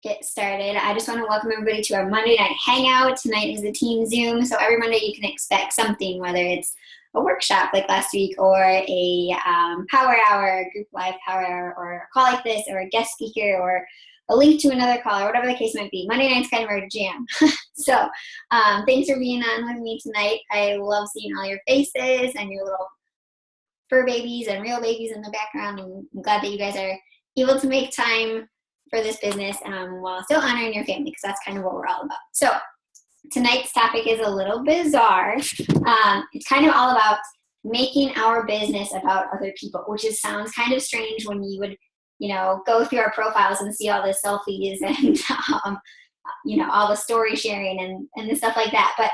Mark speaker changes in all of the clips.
Speaker 1: get started, I just want to welcome everybody to our Monday night hangout. Tonight is the team Zoom, so every Monday you can expect something, whether it's a workshop like last week, or a power hour, group live power hour, or a call like this, or a guest speaker, or a link to another call, or whatever the case might be. Monday night's kind of our jam. So thanks for being on with me tonight. I love seeing all your faces and your little fur babies and real babies in the background. And I'm glad that you guys are able to make time for this business while still honoring your family, because that's kind of what we're all about. So tonight's topic is a little bizarre. It's kind of all about making our business about other people, which sounds kind of strange when you would, go through our profiles and see all the selfies and, all the story sharing and the stuff like that. But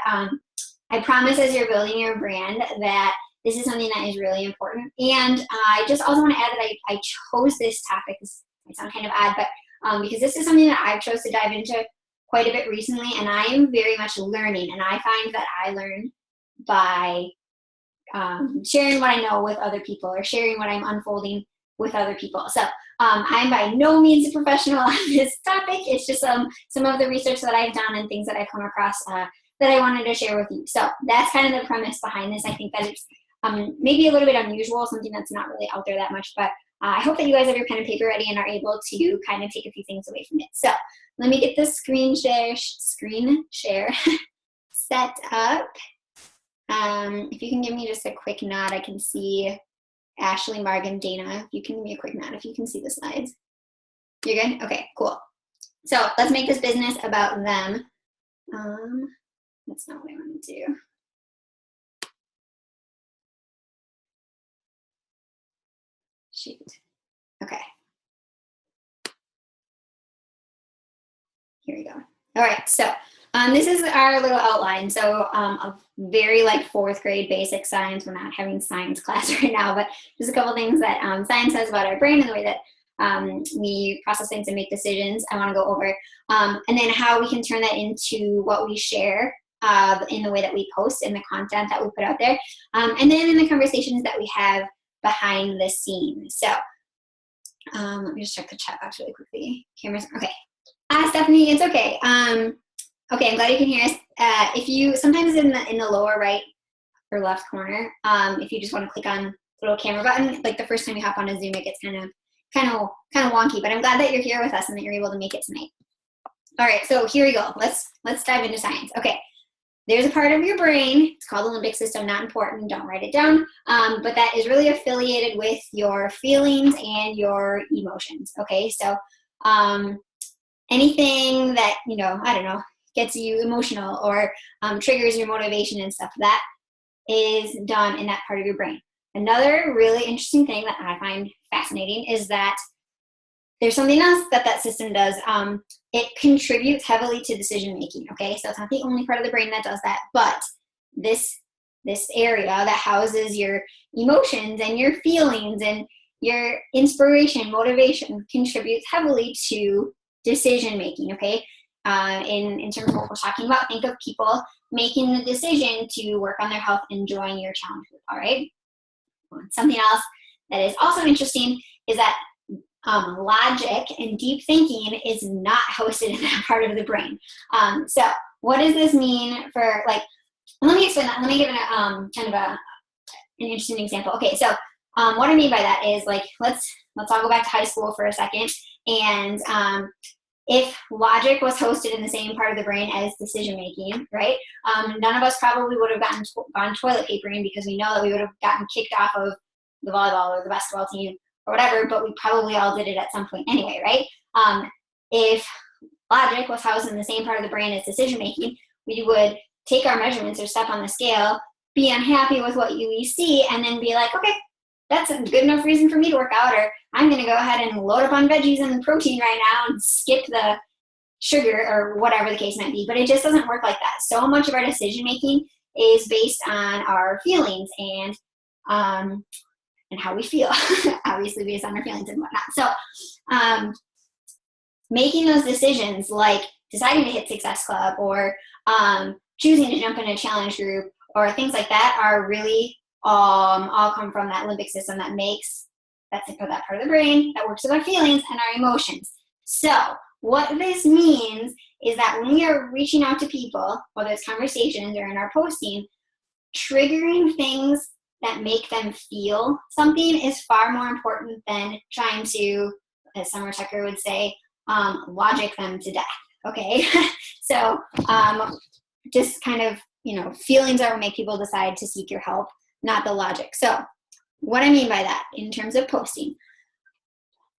Speaker 1: I promise, as you're building your brand, that this is something that is really important. And I just also want to add that I chose this topic. This might sound kind of odd, but because this is something that I've chose to dive into quite a bit recently, and I am very much learning. And I find that I learn by sharing what I know with other people, or sharing what I'm unfolding with other people. So I'm by no means a professional on this topic. It's just some of the research that I've done and things that I've come across that I wanted to share with you. So that's kind of the premise behind this. I think that it's maybe a little bit unusual, something that's not really out there that much, but I hope that you guys have your pen and paper ready and are able to kind of take a few things away from it. So let me get this screen share set up. If you can give me just a quick nod, I can see Ashley, Marg, and Dana. If you can give me a quick nod, if you can see the slides. You're good? Okay, cool. So let's make this business about them. That's not what I want to do. Shoot. Okay. Here we go. All right. So this is our little outline. So a very fourth grade basic science. We're not having science class right now, but just a couple things that science says about our brain and the way that we process things and make decisions. I want to go over, and then how we can turn that into what we share in the way that we post, in the content that we put out there, and then in the conversations that we have behind the scenes. So let me just check the chat box really quickly. Cameras, okay. Stephanie, it's okay. Okay, I'm glad you can hear us. If you, sometimes in the lower right or left corner, if you just want to click on the little camera button, like the first time you hop on a Zoom, it gets kind of wonky, but I'm glad that you're here with us and that you're able to make it tonight. All right, so here we go. Let's dive into science. Okay. There's a part of your brain, it's called the limbic system, not important, don't write it down, but that is really affiliated with your feelings and your emotions, okay? So anything that, I don't know, gets you emotional or triggers your motivation and stuff, that is done in that part of your brain. Another really interesting thing that I find fascinating is that there's something else that system does. It contributes heavily to decision making, okay? So it's not the only part of the brain that does that, but this area that houses your emotions and your feelings and your inspiration, motivation, contributes heavily to decision making, okay? In terms of what we're talking about, think of people making the decision to work on their health and join your challenge group, all right? Something else that is also interesting is that logic and deep thinking is not hosted in that part of the brain. So what does this mean for, let me explain that. Let me give it an interesting example. Okay, so what I mean by that is, let's all go back to high school for a second. And if logic was hosted in the same part of the brain as decision making, right? None of us probably would have gone toilet papering, because we know that we would have gotten kicked off of the volleyball or the basketball team or whatever, but we probably all did it at some point anyway, right? If logic was housed in the same part of the brain as decision making, we would take our measurements or step on the scale, be unhappy with what we see, and then be like, okay, that's a good enough reason for me to work out, or I'm going to go ahead and load up on veggies and protein right now and skip the sugar, or whatever the case might be. But it just doesn't work like that. So much of our decision making is based on our feelings and how we feel, obviously based on our feelings and whatnot. So making those decisions, like deciding to hit Success Club, or choosing to jump in a challenge group, or things like that, are really all come from that limbic system that's that part of the brain that works with our feelings and our emotions. So what this means is that when we are reaching out to people, whether it's conversations or in our posting, triggering things that make them feel something is far more important than trying to, as Summer Tucker would say, logic them to death. Okay, so just kind of, feelings are what make people decide to seek your help, not the logic. So what I mean by that in terms of posting,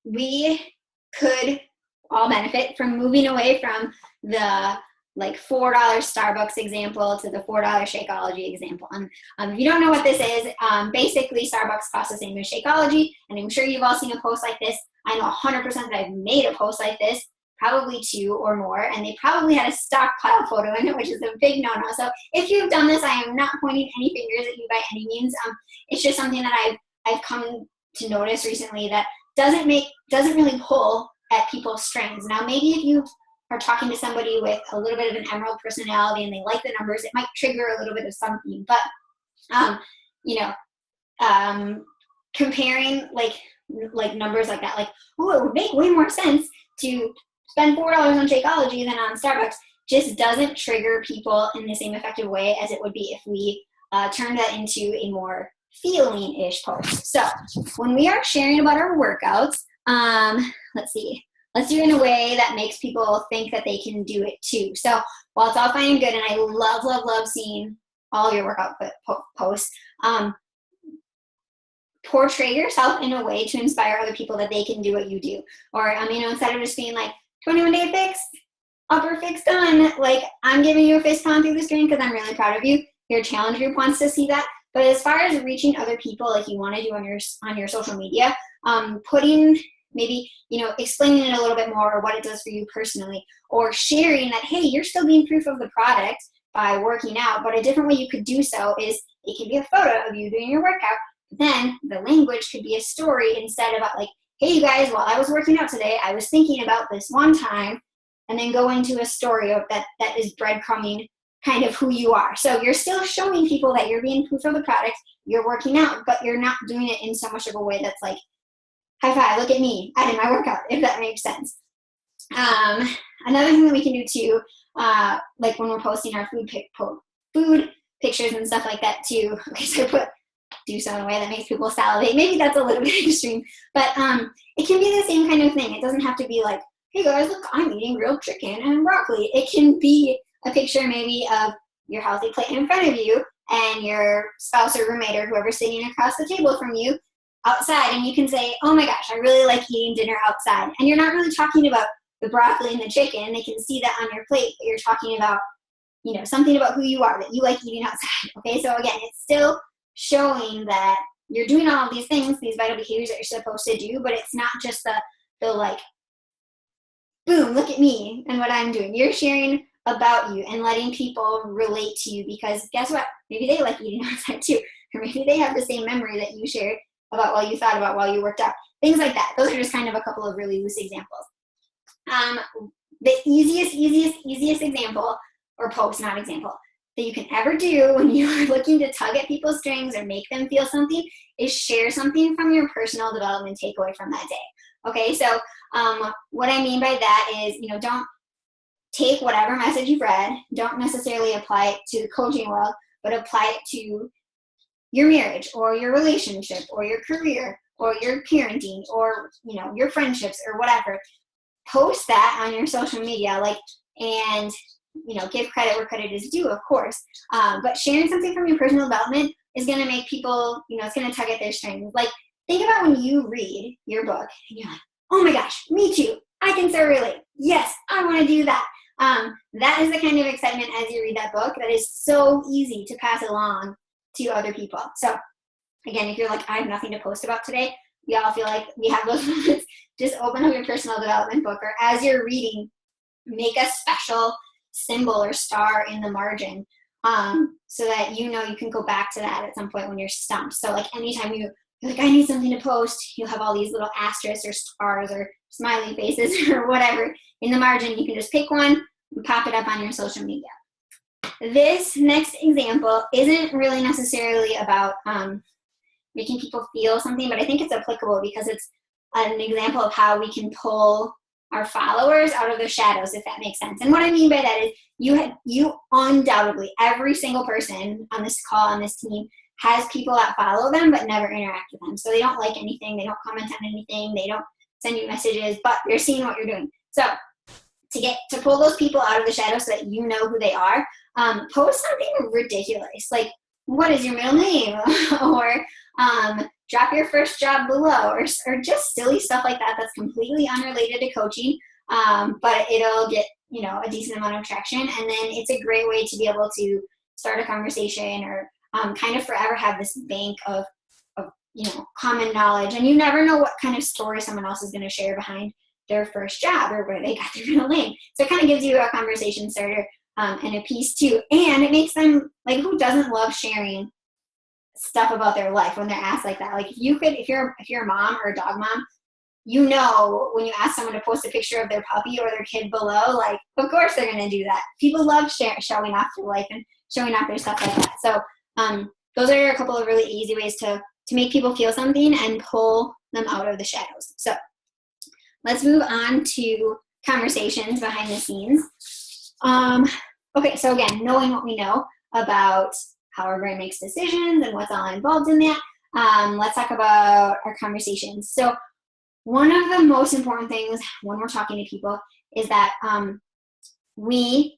Speaker 1: we could all benefit from moving away from the like $4 Starbucks example to the $4 Shakeology example. If you don't know what this is, basically Starbucks costs the same as Shakeology, and I'm sure you've all seen a post like this. I know 100% that I've made a post like this, probably 2 or more, and they probably had a stockpile photo in it, which is a big no-no. So if you've done this, I am not pointing any fingers at you by any means. It's just something that I've come to notice recently that doesn't really pull at people's strings. Now, maybe if you are talking to somebody with a little bit of an emerald personality and they like the numbers, it might trigger a little bit of something. But, comparing like numbers like that, like, oh, it would make way more sense to spend $4 on Shakeology than on Starbucks, just doesn't trigger people in the same effective way as it would be if we turn that into a more feeling-ish post. So when we are sharing about our workouts, let's do it in a way that makes people think that they can do it too. So while it's all fine and good, and I love seeing all your workout posts, portray yourself in a way to inspire other people that they can do what you do. Or, instead of just being like, 21-day fix, upper fix done, like, I'm giving you a fist pound through the screen because I'm really proud of you. Your challenge group wants to see that. But as far as reaching other people like you want to do on your social media, putting maybe, explaining it a little bit more or what it does for you personally, or sharing that, hey, you're still being proof of the product by working out, but a different way you could do so is it could be a photo of you doing your workout. Then the language could be a story instead about like, hey, you guys, while I was working out today, I was thinking about this one time, and then go into a story of that is breadcrumbing kind of who you are. So you're still showing people that you're being proof of the product, you're working out, but you're not doing it in so much of a way that's like, high five, look at me, I did my workout, if that makes sense. Another thing that we can do too, like when we're posting our food pictures and stuff like that too. Okay, so I do so in a way that makes people salivate. Maybe that's a little bit extreme, but it can be the same kind of thing. It doesn't have to be like, hey guys, look, I'm eating grilled chicken and broccoli. It can be a picture maybe of your healthy plate in front of you and your spouse or roommate or whoever's sitting across the table from you outside, and you can say, oh my gosh, I really like eating dinner outside. And you're not really talking about the broccoli and the chicken. They can see that on your plate, but you're talking about, something about who you are, that you like eating outside. Okay, so again, it's still showing that you're doing all of these things, these vital behaviors that you're supposed to do, but it's not just the like, boom, look at me and what I'm doing. You're sharing about you and letting people relate to you, because guess what? Maybe they like eating outside too, or maybe they have the same memory that you shared about while you thought about while you worked out. Things like that. Those are just kind of a couple of really loose examples. The easiest example, or post, not example, that you can ever do when you are looking to tug at people's strings or make them feel something is share something from your personal development takeaway from that day. Okay, so what I mean by that is, don't take whatever message you've read, don't necessarily apply it to the coaching world, but apply it to your marriage or your relationship or your career or your parenting or, your friendships or whatever. Post that on your social media, and give credit where credit is due, of course. But sharing something from your personal development is going to make people, it's going to tug at their strings. Like, think about when you read your book and you're like, oh my gosh, me too. I can so relate. Yes, I want to do that. That is the kind of excitement as you read that book that is so easy to pass along to other people. So again, if you're like, I have nothing to post about today, we all feel like we have those moments. Just open up your personal development book, or as you're reading, make a special symbol or star in the margin, so that you can go back to that at some point when you're stumped. So like anytime you're like, I need something to post, you'll have all these little asterisks or stars or smiley faces or whatever in the margin. You can just pick one and pop it up on your social media. This next example isn't really necessarily about making people feel something, but I think it's applicable because it's an example of how we can pull our followers out of their shadows, if that makes sense. And what I mean by that is you undoubtedly, every single person on this call, on this team, has people that follow them but never interact with them. So they don't like anything, they don't comment on anything, they don't send you messages, but they're seeing what you're doing. So to pull those people out of the shadows so that you know who they are, post something ridiculous, like, what is your middle name? Or drop your first job below, or just silly stuff like that that's completely unrelated to coaching, but it'll get, a decent amount of traction. And then it's a great way to be able to start a conversation, or kind of forever have this bank of common knowledge. And you never know what kind of story someone else is going to share behind their first job or where they got their middle name. So it kind of gives you a conversation starter and a piece too. And it makes them, like, who doesn't love sharing stuff about their life when they're asked like that? Like, if you're a mom or a dog mom, when you ask someone to post a picture of their puppy or their kid below, like, of course they're going to do that. People love showing off their life and showing off their stuff like that. So those are a couple of really easy ways to make people feel something and pull them out of the shadows. So let's move on to conversations behind the scenes. Okay, so again, knowing what we know about how our brain makes decisions and what's all involved in that, let's talk about our conversations. So one of the most important things when we're talking to people is that we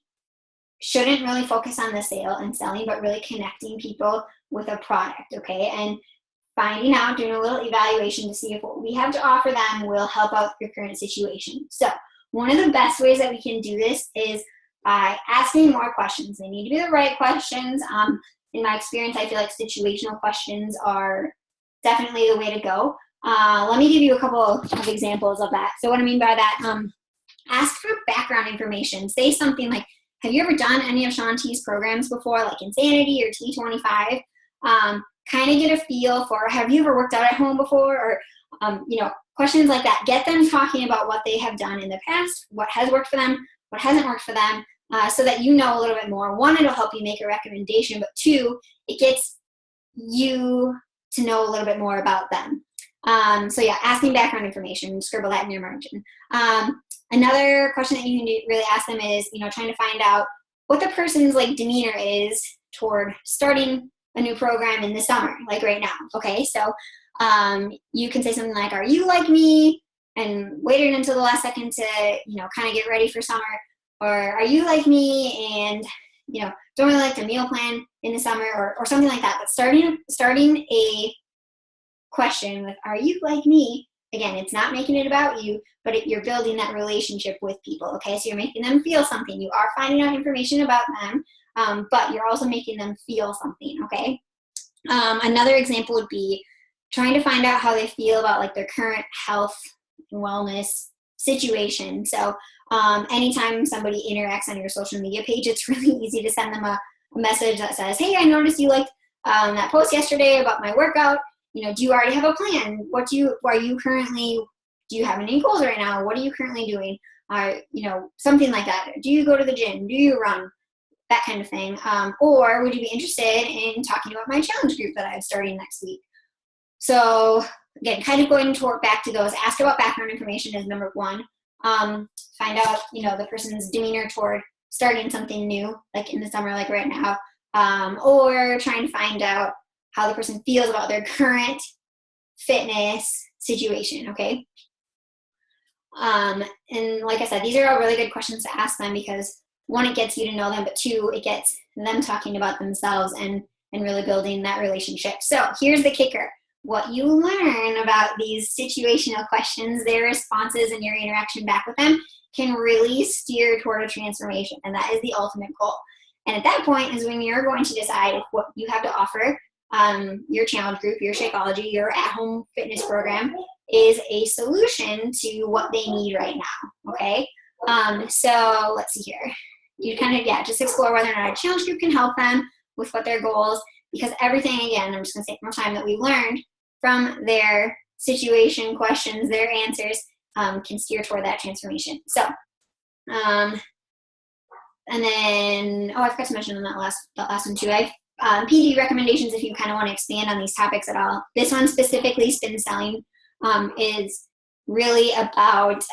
Speaker 1: shouldn't really focus on the sale and selling, but really connecting people with a product, okay? And finding out, doing a little evaluation to see if what we have to offer them will help out your current situation. So one of the best ways that we can do this is by asking more questions. They need to be the right questions. In my experience, I feel like situational questions are definitely the way to go. Let me give you a couple of examples of that. So what I mean by that, ask for background information. Say something like, have you ever done any of Shaun T's programs before, like Insanity or T25? Kind of get a feel for, have you ever worked out at home before? Or, questions like that. Get them talking about what they have done in the past, what has worked for them, what hasn't worked for them, so that you know a little bit more. One, it'll help you make a recommendation, but two, it gets you to know a little bit more about them. So yeah, asking background information, scribble that in your margin. Another question that you can really ask them is, trying to find out what the person's demeanor is toward starting a new program in the summer, like right now. Okay, so you can say something like, are you like me and waited until the last second to, kind of get ready for summer? Or are you like me and, don't really like to meal plan in the summer, or something like that. But starting a question with, are you like me? Again, it's not making it about you, but you're building that relationship with people, okay? So you're making them feel something. You are finding out information about them, but you're also making them feel something, okay? Another example would be trying to find out how they feel about their current health and wellness situation. So anytime somebody interacts on your social media page, it's really easy to send them a message that says, hey, I noticed you liked that post yesterday about my workout. Do you already have a plan? Do you have any goals right now? What are you currently doing? Something like that. Do you go to the gym? Do you run? That kind of thing. Or would you be interested in talking about my challenge group that I'm starting next week? So again, kind of going back to those, ask about background information is number one. Find out, the person's demeanor toward starting something new, like in the summer, like right now, or trying to find out how the person feels about their current fitness situation, okay? And like I said, these are all really good questions to ask them because one, it gets you to know them, but two, it gets them talking about themselves and really building that relationship. So here's the kicker. What you learn about these situational questions, their responses, and your interaction back with them can really steer toward a transformation, and that is the ultimate goal. And at that point is when you're going to decide if what you have to offer, your challenge group, your Shakeology, your at-home fitness program, is a solution to what they need right now, okay? So let's see here. You kind of, just explore whether or not a challenge group can help them with what their goals, because everything, again, I'm just going to say one more time, that we learned from their situation questions, their answers, can steer toward that transformation. So, and then, I forgot to mention on that last one too. I have PD recommendations if you kind of want to expand on these topics at all. This one specifically, spin selling, is really about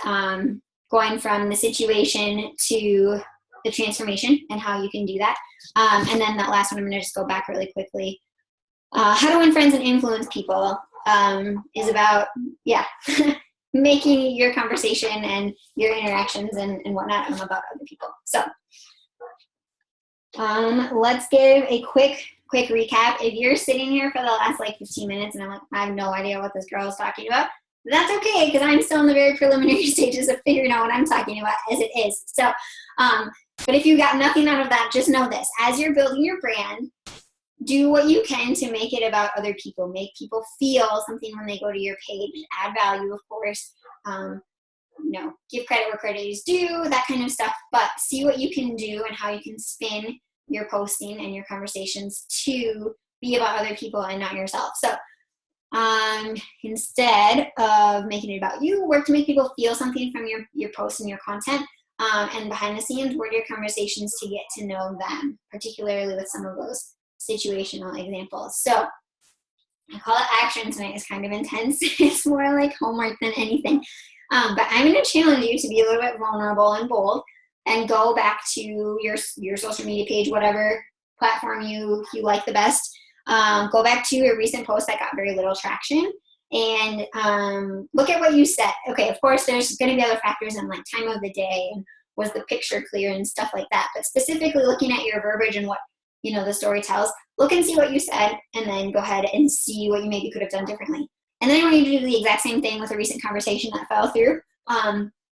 Speaker 1: going from the situation to the transformation and how you can do that. And then that last one, I'm going to just go back really quickly. How to win friends and influence people is about, making your conversation and your interactions and whatnot about other people. So let's give a quick recap. If you're sitting here for the last like 15 minutes and I'm like, I have no idea what this girl is talking about, that's okay, because I'm still in the very preliminary stages of figuring out what I'm talking about as it is. So, but if you got nothing out of that, just know this. As you're building your brand, do what you can to make it about other people. Make people feel something when they go to your page. Add value, of course. Give credit where credit is due, that kind of stuff. But see what you can do and how you can spin your posting and your conversations to be about other people and not yourself. So instead of making it about you, work to make people feel something from your posts and your content. And behind the scenes, word your conversations to get to know them, particularly with some of those situational examples. So I call it action tonight. It's kind of intense. It's more like homework than anything. But I'm going to challenge you to be a little bit vulnerable and bold and go back to your social media page, whatever platform you like the best. Go back to a recent post that got very little traction and look at what you said. Okay, of course, there's going to be other factors in like time of the day and was the picture clear and stuff like that. But specifically looking at your verbiage and what the story tells, look and see what you said, and then go ahead and see what you maybe could have done differently. And then I want you to do the exact same thing with a recent conversation that fell through,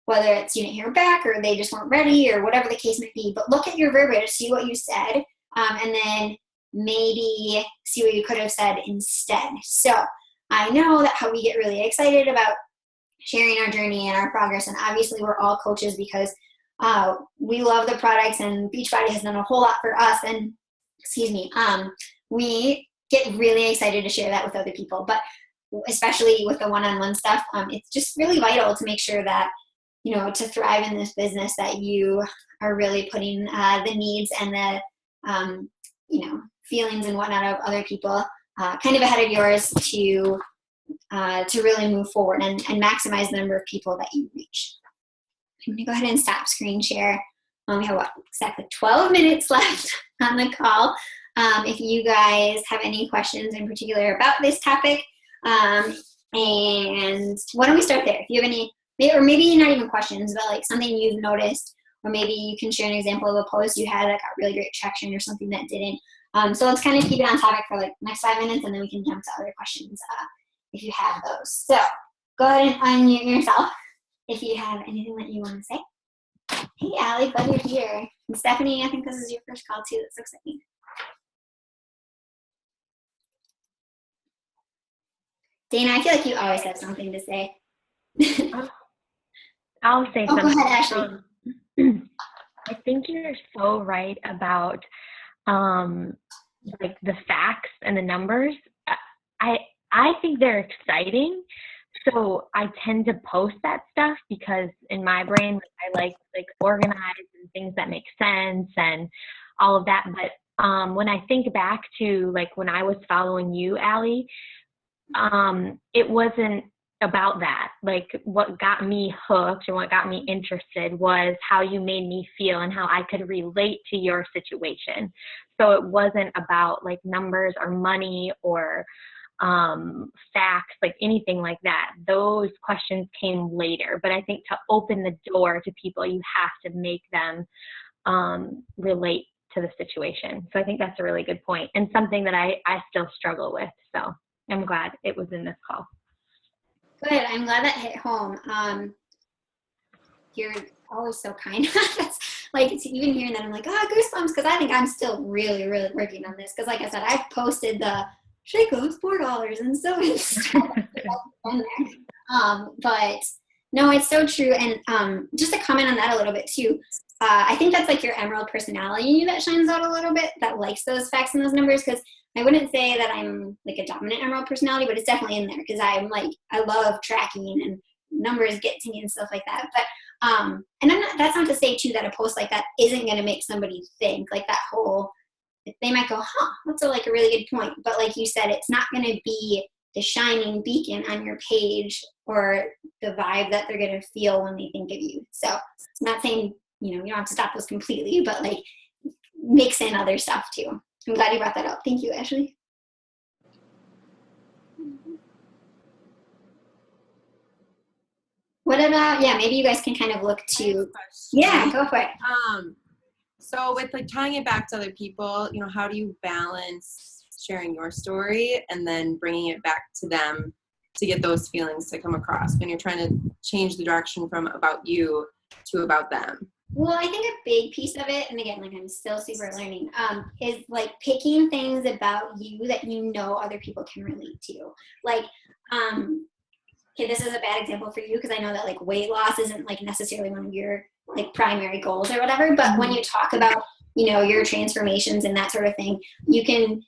Speaker 1: whether it's you didn't hear back or they just weren't ready or whatever the case may be. But look at your verbiage, see what you said, and then maybe see what you could have said instead. So I know that how we get really excited about sharing our journey and our progress, and obviously we're all coaches because we love the products, and Beachbody has done a whole lot for us, and we get really excited to share that with other people. But especially with the one-on-one stuff, it's just really vital to make sure that, to thrive in this business, that you are really putting the needs and the, feelings and whatnot of other people kind of ahead of yours to really move forward and maximize the number of people that you reach. I'm going to go ahead and stop screen share. We have exactly 12 minutes left on the call. If you guys have any questions in particular about this topic, and why don't we start there? If you have any, or maybe not even questions, but like something you've noticed, or maybe you can share an example of a post you had that got really great traction or something that didn't. So let's kind of keep it on topic for like next 5 minutes, and then we can jump to other questions if you have those. So go ahead and unmute yourself if you have anything that you want to say. Hey, Allie, glad you're here. And Stephanie, I think this is your first call too. That's so exciting. Dana, I feel like you always have something to say.
Speaker 2: I'll say something.
Speaker 1: Go ahead, Ashley.
Speaker 2: I think you're so right about like the facts and the numbers. I think they're exciting. So I tend to post that stuff because in my brain, I like organize and things that make sense and all of that. But when I think back to like when I was following you, Allie, it wasn't about that. Like what got me hooked and what got me interested was how you made me feel and how I could relate to your situation. So it wasn't about like numbers or money or facts, like anything like that. Those questions came later. But I think to open the door to people, you have to make them relate to the situation. So I think that's a really good point and something that I still struggle with. So I'm glad it was in this call.
Speaker 1: Good. I'm glad that hit home. You're always so kind. Like even hearing that, I'm like, goosebumps, because I think I'm still really, really working on this. Because like I said, I've posted the Shaco, it's $4 and so it's but no, it's so true. And just to comment on that a little bit too, I think that's like your emerald personality that shines out a little bit, that likes those facts and those numbers. Because I wouldn't say that I'm like a dominant emerald personality, but it's definitely in there because I'm like, I love tracking and numbers get to me and stuff like that. But and that's not to say too that a post like that isn't going to make somebody think. Like that whole, they might go, that's a really good point. But like you said, it's not going to be the shining beacon on your page or the vibe that they're going to feel when they think of you. So I'm not saying, you don't have to stop those completely, but like mix in other stuff too. I'm glad you brought that up. Thank you, Ashley. What about, maybe you guys can kind of look to, go for it.
Speaker 3: So with like tying it back to other people, how do you balance sharing your story and then bringing it back to them to get those feelings to come across when you're trying to change the direction from about you to about them?
Speaker 1: Well, I think a big piece of it, and again, like I'm still super learning, is like picking things about you that other people can relate to. Like, okay, this is a bad example for you because I know that like weight loss isn't like necessarily one of your like primary goals or whatever, but when you talk about, your transformations and that sort of thing, you can,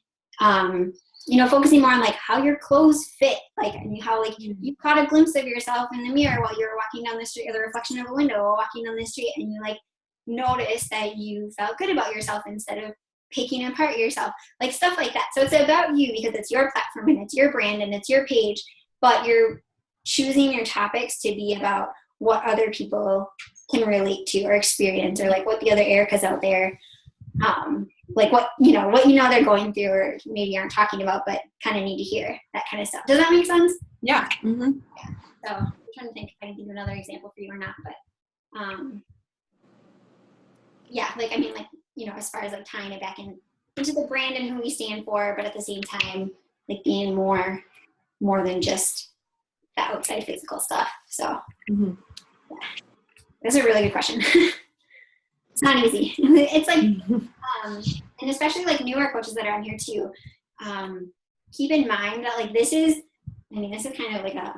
Speaker 1: focusing more on like how your clothes fit, like, and how like you caught a glimpse of yourself in the mirror while you were walking down the street, or the reflection of a window while walking down the street, and you like notice that you felt good about yourself instead of picking apart yourself, like stuff like that. So it's about you because it's your platform and it's your brand and it's your page, but you're choosing your topics to be about what other people can relate to or experience, or like what the other Ericas out there, like what they're going through, or maybe aren't talking about, but kind of need to hear that kind of stuff. Does that make sense?
Speaker 3: Yeah. Mm-hmm.
Speaker 1: Yeah. So I'm trying to think if I can give you another example for you or not, but like I mean, like as far as like tying it back into the brand and who we stand for, but at the same time, like being more than just the outside physical stuff. So that's a really good question. It's not easy. It's like, and especially like newer coaches that are on here too, keep in mind that like this is kind of like I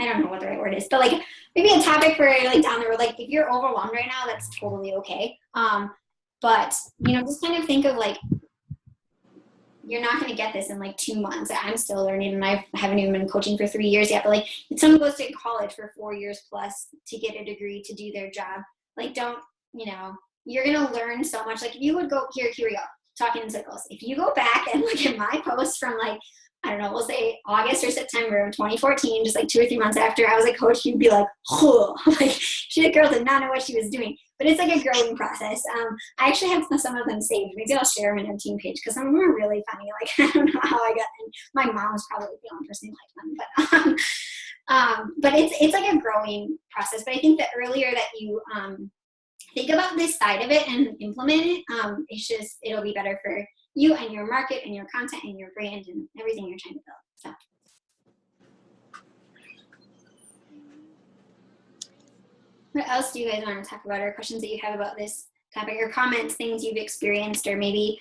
Speaker 1: don't know what the right word is, but like maybe a topic for like down the road. Like if you're overwhelmed right now, that's totally okay. But just kind of think of like, you're not going to get this in like 2 months. I'm still learning, and I haven't even been coaching for 3 years yet. But like, if someone goes to college for 4 years plus to get a degree to do their job, like you're going to learn so much. Like if you would go here we go, talking in circles. If you go back and look at my posts from like, I don't know, we'll say August or September of 2014, just like 2 or 3 months after I was a coach, you'd be like, oh, like the girl did not know what she was doing. But it's like a growing process. I actually have some of them saved. Maybe I'll share them in our team page because some of them are really funny. Like I don't know how I got them. My mom's probably the only person who liked them. But it's like a growing process. But I think the earlier that you think about this side of it and implement it, it'll be better for you and your market and your content and your brand and everything you're trying to build. So. What else do you guys want to talk about, or questions that you have about this topic, or comments, things you've experienced, or maybe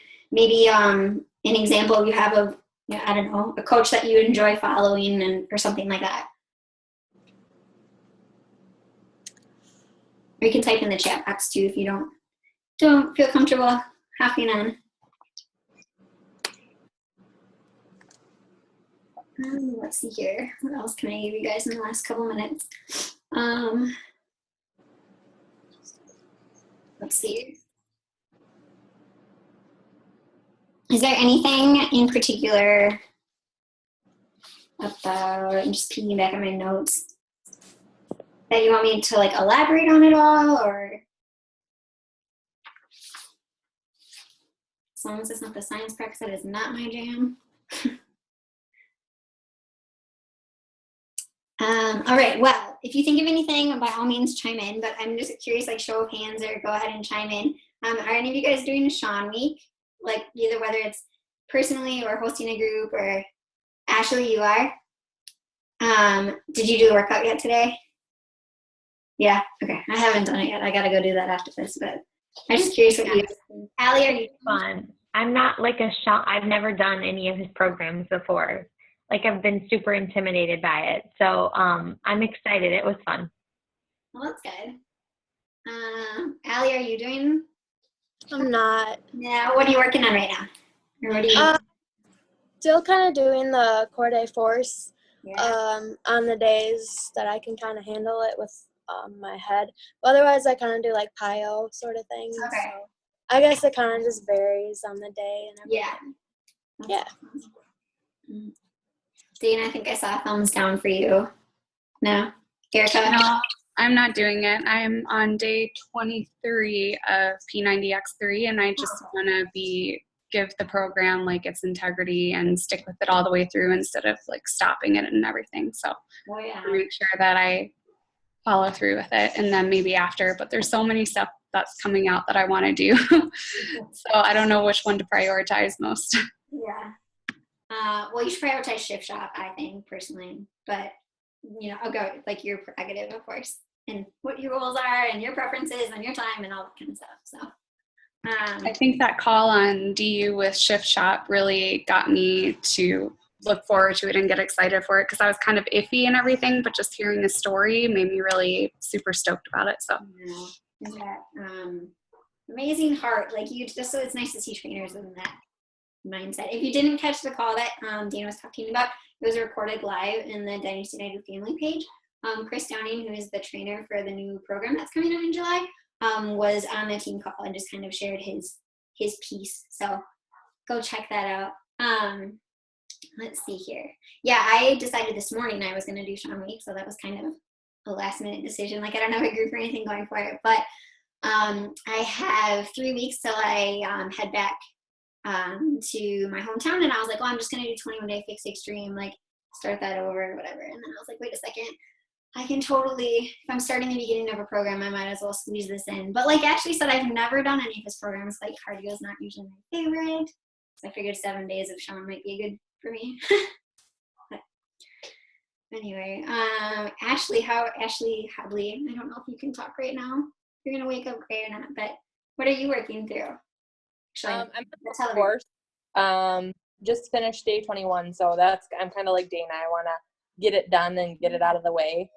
Speaker 1: an example you have of, I don't know, a coach that you enjoy following or something like that? Or you can type in the chat box too if you don't feel comfortable hopping on. Let's see here. What else can I give you guys in the last couple minutes? Let's see. Is there anything in particular about, I'm just peeking back at my notes, that you want me to like elaborate on at all, or as long as it's not the science practice, that is not my jam. All right, well, if you think of anything, by all means chime in, but I'm just curious, like show of hands or go ahead and chime in. Are any of you guys doing a Sean week? Like either whether it's personally or hosting a group, or Ashley, you are? Did you do the workout yet today? Yeah, okay, I haven't done it yet. I gotta go do that after this, but I'm just curious what you, Allie, are you?
Speaker 2: Fun. I'm not like I've never done any of his programs before. Like I've been super intimidated by it. So I'm excited. It was fun.
Speaker 1: Well, that's good. Allie, are you doing?
Speaker 4: I'm not.
Speaker 1: Yeah, what are you working on right now? Or what are you?
Speaker 4: Still kind of doing the core day force
Speaker 1: on
Speaker 4: the days that I can kind of handle it with my head. But otherwise, I kind of do like PIO sort of things.
Speaker 1: Okay.
Speaker 4: So I guess it kind of just varies on the day and everything.
Speaker 1: Yeah.
Speaker 4: Yeah.
Speaker 1: Dean, I think I saw a thumbs down for you. No? Erica?
Speaker 5: No, I'm not doing it. I'm on day 23 of P90X3, and I just want to give the program like its integrity and stick with it all the way through instead of like stopping it and everything. So
Speaker 1: Oh, yeah.
Speaker 5: make sure that I follow through with it, and then maybe after. But there's so many stuff that's coming out that I want to do, so I don't know which one to prioritize most.
Speaker 1: Yeah. Well, you should prioritize Shift Shop, I think, personally. But, I'll go like your prerogative, of course, and what your goals are and your preferences and your time and all that kind of stuff. So,
Speaker 5: I think that call on DU with Shift Shop really got me to look forward to it and get excited for it, because I was kind of iffy and everything, but just hearing the story made me really super stoked about it. So,
Speaker 1: that amazing heart, like you just, so it's nice to see trainers in that mindset. If you didn't catch the call that Dana was talking about, it was recorded live in the Dynasty United Family page. Chris Downing, who is the trainer for the new program that's coming out in July, was on the team call and just kind of shared his piece. So go check that out. Let's see here. Yeah, I decided this morning I was going to do Sean Week, so that was kind of a last minute decision. Like, I don't have a group or anything going for it, but I have 3 weeks till I head back to my hometown, and I was like, I'm just going to do 21 Day Fix Extreme, like start that over or whatever. And then I was like, wait a second, I can totally, if I'm starting the beginning of a program, I might as well squeeze this in. But like Ashley said, I've never done any of his programs. Like, cardio is not usually my favorite, so I figured 7 days of Sean might be good for me. But anyway, Ashley Hadley, I don't know if you can talk right now. You're going to wake up gray or not, but what are you working through?
Speaker 6: I'm on the course. Just finished day 21, so I'm kind of like Dana. I want to get it done and get it out of the way.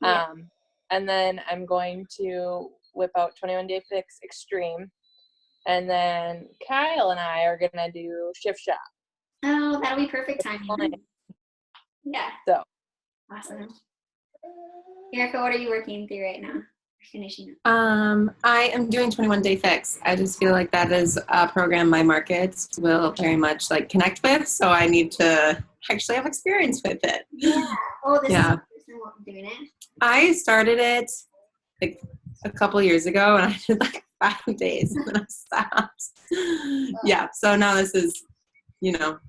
Speaker 1: Yeah.
Speaker 6: And then I'm going to whip out 21 Day Fix Extreme, and then Kyle and I are gonna do Shift Shop.
Speaker 1: Oh, that'll be perfect timing. Yeah.
Speaker 6: So
Speaker 1: awesome. Erica, what are you working through right now? Finishing up.
Speaker 3: I am doing 21 Day Fix. I just feel like that is a program my markets will very much like connect with, so I need to actually have experience with it.
Speaker 1: Yeah. Oh, this is the first time I'm doing it.
Speaker 3: I started it like a couple years ago, and I did like 5 days and then I stopped. Yeah, so now this is,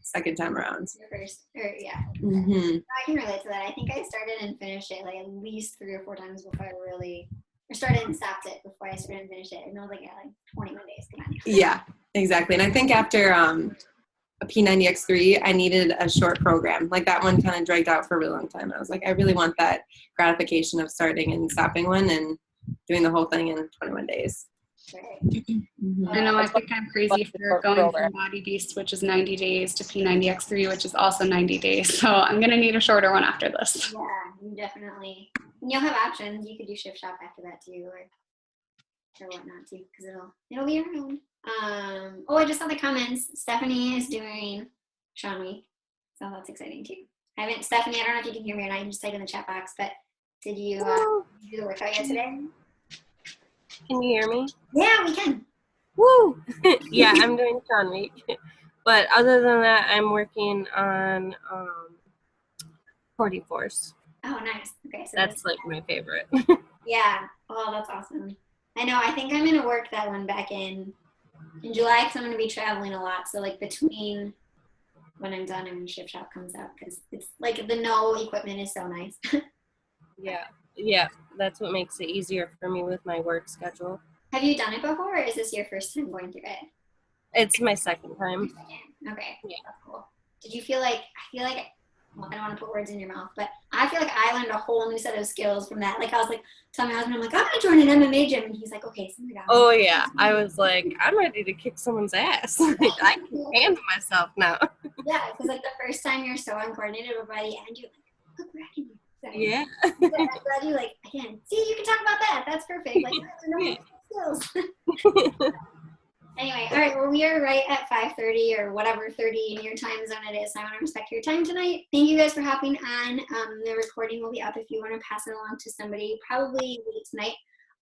Speaker 3: second time around.
Speaker 1: Your first, yeah.
Speaker 3: Mm-hmm.
Speaker 1: I can relate to that. I think I started and finished it like at least 3 or 4 times before I started and stopped it before I started and finished it. And I was like, yeah, like 21 days, come on.
Speaker 3: Yeah, exactly. And I think after a P90X3, I needed a short program. Like, that one kind of dragged out for a really long time. I was like, I really want that gratification of starting and stopping one and doing the whole thing in 21 days.
Speaker 1: Right.
Speaker 3: Mm-hmm.
Speaker 5: I know, I think I'm crazy for going from Body Beast, which is 90 days, to P90X3, which is also 90 days. So I'm going to need a shorter one after this.
Speaker 1: Yeah, you definitely. And you'll have options. You could do Shift Shop after that too, or whatnot too, because it'll be around. I just saw the comments. Stephanie is doing Sean Week, so that's exciting too. Stephanie, I don't know if you can hear me or not. You can just type in the chat box. But did you do the workout yet today?
Speaker 7: Can you hear me?
Speaker 1: Yeah, we can.
Speaker 7: Woo! Yeah, I'm doing Sean Week. But other than that, I'm working on 40 Force.
Speaker 1: Oh, nice. Okay, so
Speaker 7: that's like my favorite.
Speaker 1: Yeah. Oh, that's awesome. I know. I think I'm going to work that one back in July, because I'm going to be traveling a lot. So like between when I'm done and when Shift Shop comes out, because it's like the no equipment is so nice.
Speaker 7: Yeah, that's what makes it easier for me with my work schedule.
Speaker 1: Have you done it before, or is this your first time going through it?
Speaker 7: It's my second time.
Speaker 1: Okay.
Speaker 7: Yeah.
Speaker 1: That's cool. Did you feel like, well, I don't want to put words in your mouth, but I feel like I learned a whole new set of skills from that. Like, I was like, telling my husband, I'm like, I'm going to join an MMA gym. And he's like, okay, so
Speaker 7: oh, yeah. I was like, I'm ready to kick someone's ass. I can handle myself now.
Speaker 1: Yeah, because like the first time you're so uncoordinated, but by the end, you're like, look, we're at you. So,
Speaker 7: yeah.
Speaker 1: I'm glad you like, again, see, you can talk about that. That's perfect. Like, skills. Anyway, all right, well, we are right at 5:30 or whatever 30 in your time zone it is. So I want to respect your time tonight. Thank you guys for hopping on. The recording will be up if you want to pass it along to somebody, probably late tonight.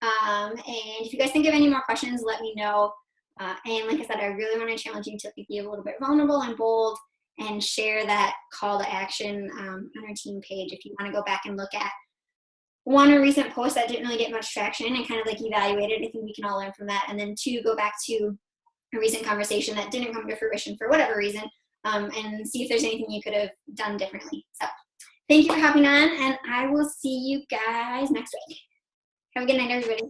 Speaker 1: And if you guys think of any more questions, let me know. And like I said, I really want to challenge you to be a little bit vulnerable and bold and share that call to action on our team page if you want to go back and look at one, a recent post that didn't really get much traction and kind of like evaluate it. I think we can all learn from that. And then 2, go back to a recent conversation that didn't come to fruition for whatever reason, and see if there's anything you could have done differently. So thank you for hopping on, and I will see you guys next week. Have a good night, everybody.